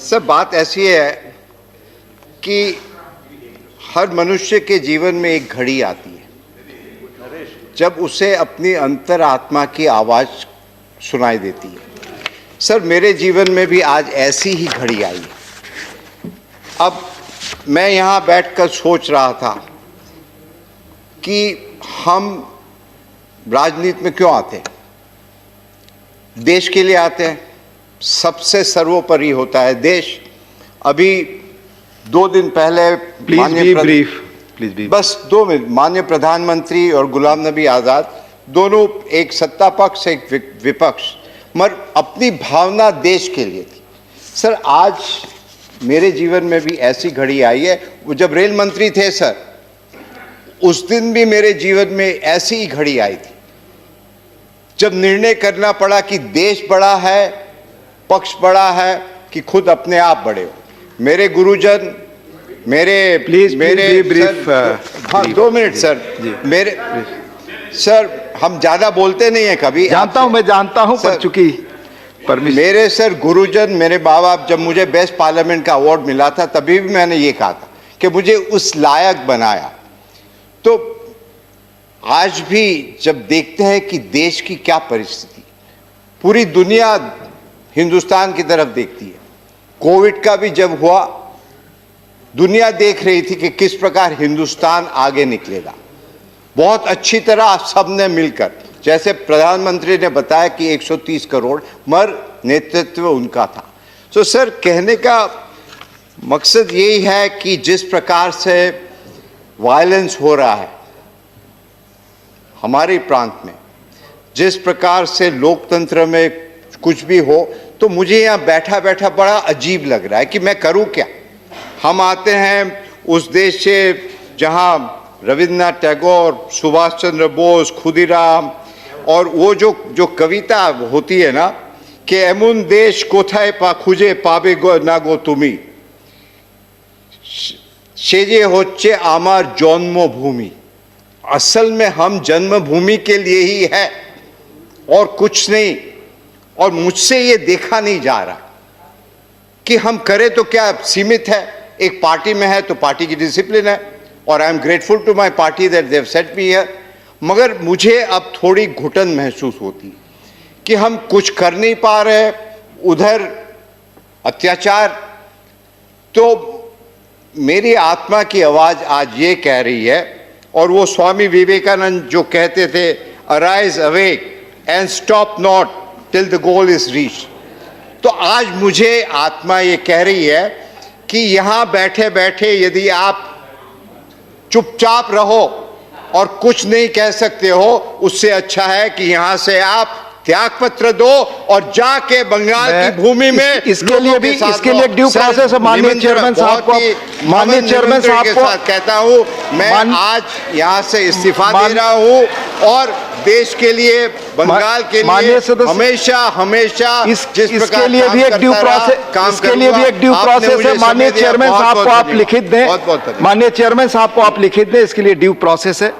Sir बात ऐसी है कि हर मनुष्य के जीवन में एक घड़ी आती है जब उसे अपनी अंतरात्मा की आवाज़ सुनाई देती है। सर मेरे जीवन में भी आज ऐसी ही घड़ी आई है। अब मैं यहाँ बैठकर सोच रहा था कि हम राजनीति में क्यों आते हैं। देश के लिए आते हैं, सबसे सर्वोपरि होता है देश। अभी 2 दिन पहले बस 2 मिनट, माननीय प्रधानमंत्री और गुलाम नबी आज़ाद दोनों, एक सत्ता पक्ष एक विपक्ष, मगर अपनी भावना देश के लिए थी। सर आज मेरे जीवन में भी ऐसी घड़ी आई है। वो जब रेल मंत्री थे सर, उस दिन भी मेरे जीवन में ऐसी ही घड़ी आई थी जब निर्णय करना पड़ा कि देश बड़ा है, पक्ष बड़ा है कि खुद अपने आप बड़े हो। मेरे गुरुजन, हाँ 2 मिनट सर, मेरे सर हम ज्यादा बोलते नहीं है कभी, जानता हूं, मैं जानता हूं, पर चूंकि मेरे सर गुरुजन, मेरे बाप बाप, जब मुझे बेस्ट पार्लियामेंट का अवार्ड मिला था तभी भी मैंने ये कहा था कि मुझे उस लायक बनाया। तो आज भी जब देखते हैं कि देश की क्या परिस्थिति, पूरी दुनिया हिंदुस्तान की तरफ देखती है। कोविड का भी जब हुआ, दुनिया देख रही थी कि किस प्रकार हिंदुस्तान आगे निकलेगा। बहुत अच्छी तरह सबने मिलकर, जैसे प्रधानमंत्री ने बताया कि 130 करोड़, मगर नेतृत्व उनका था। तो सर कहने का मकसद यही है कि जिस प्रकार से वायलेंस हो रहा है हमारे प्रांत में, जिस प्रकार से लोकतंत्र में कुछ भी हो, तो मुझे यहाँ बैठा बैठा बड़ा अजीब लग रहा है कि मैं करूँ क्या। हम आते हैं उस देश से जहाँ रविन्द्रनाथ टैगोर, सुभाष चंद्र बोस, खुदीराम, और वो जो कविता होती है ना कि एमुन देश कोथाय पा खुजे पाबे गो ना गो तुमी, सेजे होच्चे आमार जन्मभूमि। असल में हम जन्मभूमि के लिए ही है और कुछ नहीं। और मुझसे ये देखा नहीं जा रहा कि हम करें तो क्या सीमित है। एक पार्टी में है तो पार्टी की डिसिप्लिन है, और I am grateful to my party that they have set me here. मगर मुझे अब थोड़ी घुटन महसूस होती है कि हम कुछ कर नहीं पा रहे, उधर अत्याचार। तो मेरी आत्मा की आवाज़ आज ये कह रही है, और वो स्वामी विवेकानंद जो कहते थे, arise awake and stop not till the goal is reach. तो आज मुझे आत्मा ये कह रही है कि यहाँ बैठे बैठे यदि आप चुपचाप रहो और कुछ नहीं कह सकते हो, उससे अच्छा है कि यहाँ से आप त्याग पत्र दो और जाके बंगाल की भूमि में इसके लिए ड्यू प्रोसेस है। माननीय चेयरमैन साहब को, माननीय चेयरमैन साहब को कहता हूँ, मैं आज यहाँ से इस्तीफा दे रहा हूँ और देश के लिए, बंगाल के लिए हमेशा इसके लिए भी एक ड्यू प्रोसेस है। माननीय चेयरमैन साहब को आप लिखित दें, माननीय चेयरमैन साहब को आप लिखित दें, इसके लिए ड्यू प्रोसेस है।